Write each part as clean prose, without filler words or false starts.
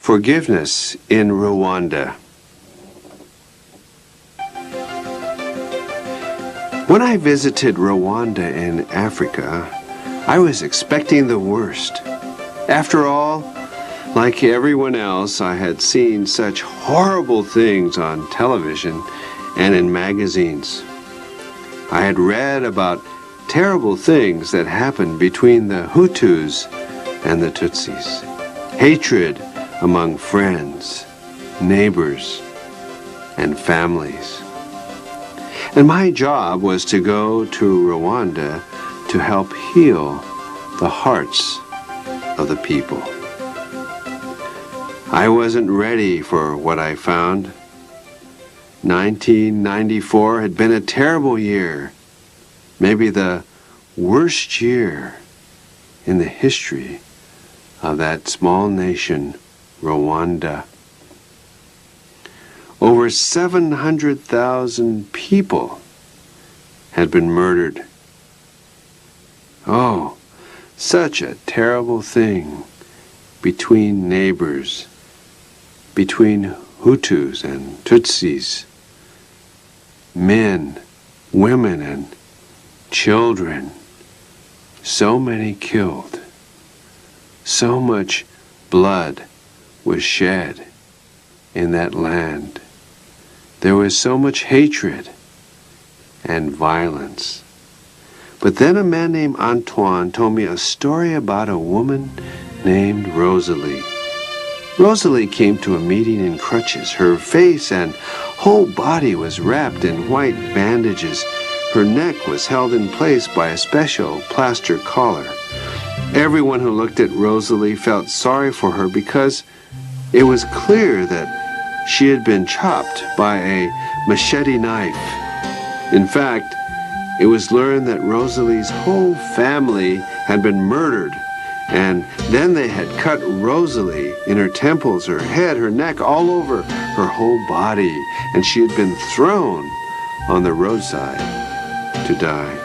Forgiveness in Rwanda. When I visited Rwanda in Africa, I was expecting the worst. After all, like everyone else, I had seen such horrible things on television and in magazines. I had read about terrible things that happened between the Hutus and the Tutsis. Hatred among friends, neighbors, and families. And my job was to go to Rwanda to help heal the hearts of the people. I wasn't ready for what I found. 1994 had been a terrible year, maybe the worst year in the history of that small nation, Rwanda. Over 700,000 people had been murdered. Oh, such a terrible thing between neighbors, between Hutus and Tutsis, men, women, and children. So many killed. So much blood was shed in that land. There was so much hatred and violence. But then a man named Antoine told me a story about a woman named Rosalie. Rosalie came to a meeting in crutches. Her face and whole body was wrapped in white bandages. Her neck was held in place by a special plaster collar. Everyone who looked at Rosalie felt sorry for her because it was clear that she had been chopped by a machete knife. In fact, it was learned that Rosalie's whole family had been murdered, and then they had cut Rosalie in her temples, her head, her neck, all over her whole body, and she had been thrown on the roadside to die.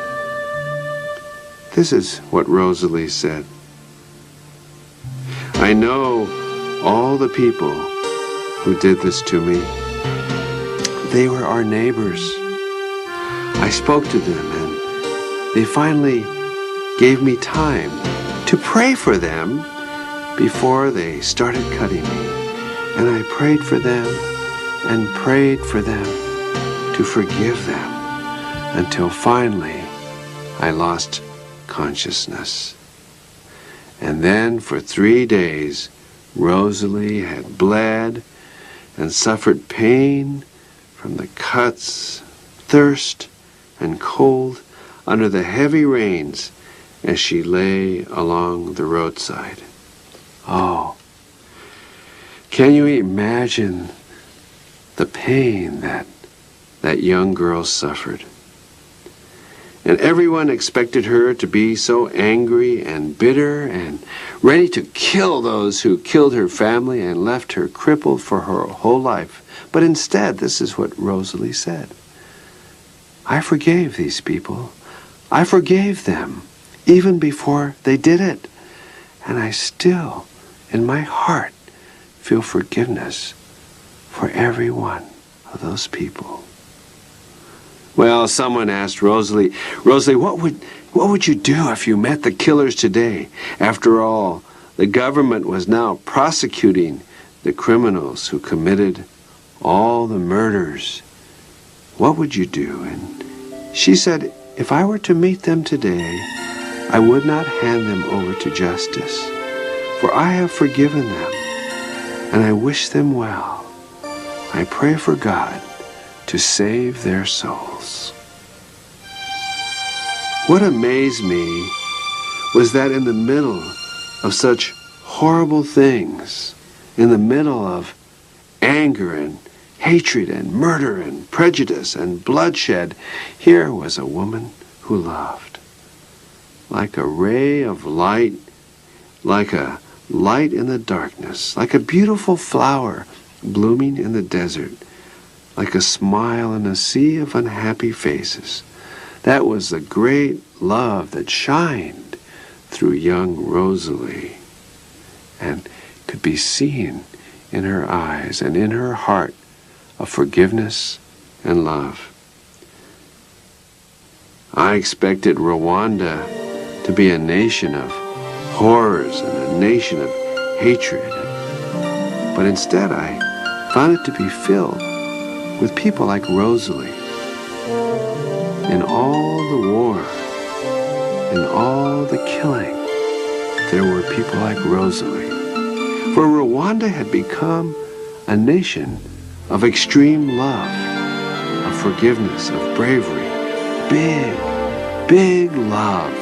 This is what Rosalie said. I know all the people who did this to me. They were our neighbors. I spoke to them and they finally gave me time to pray for them before they started cutting me. And I prayed for them and prayed for them to forgive them until finally I lost consciousness. And then for 3 days, Rosalie had bled and suffered pain from the cuts, thirst, and cold under the heavy rains as she lay along the roadside. Oh, can you imagine the pain that young girl suffered? And everyone expected her to be so angry and bitter and ready to kill those who killed her family and left her crippled for her whole life. But instead, this is what Rosalie said. I forgave these people. I forgave them even before they did it. And I still, in my heart, feel forgiveness for every one of those people. Well, someone asked Rosalie, what would you do if you met the killers today? After all, the government was now prosecuting the criminals who committed all the murders. What would you do? And she said, if I were to meet them today, I would not hand them over to justice, for I have forgiven them, and I wish them well. I pray for God to save their souls. What amazed me was that in the middle of such horrible things, in the middle of anger and hatred and murder and prejudice and bloodshed, here was a woman who loved. Like a ray of light, like a light in the darkness, like a beautiful flower blooming in the desert, like a smile in a sea of unhappy faces. That was the great love that shined through young Rosalie and could be seen in her eyes and in her heart of forgiveness and love. I expected Rwanda to be a nation of horrors and a nation of hatred, but instead I found it to be filled with people like Rosalie. In all the war, in all the killing, there were people like Rosalie. For Rwanda had become a nation of extreme love, of forgiveness, of bravery, big, big love,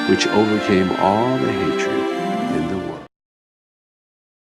which overcame all the hatred.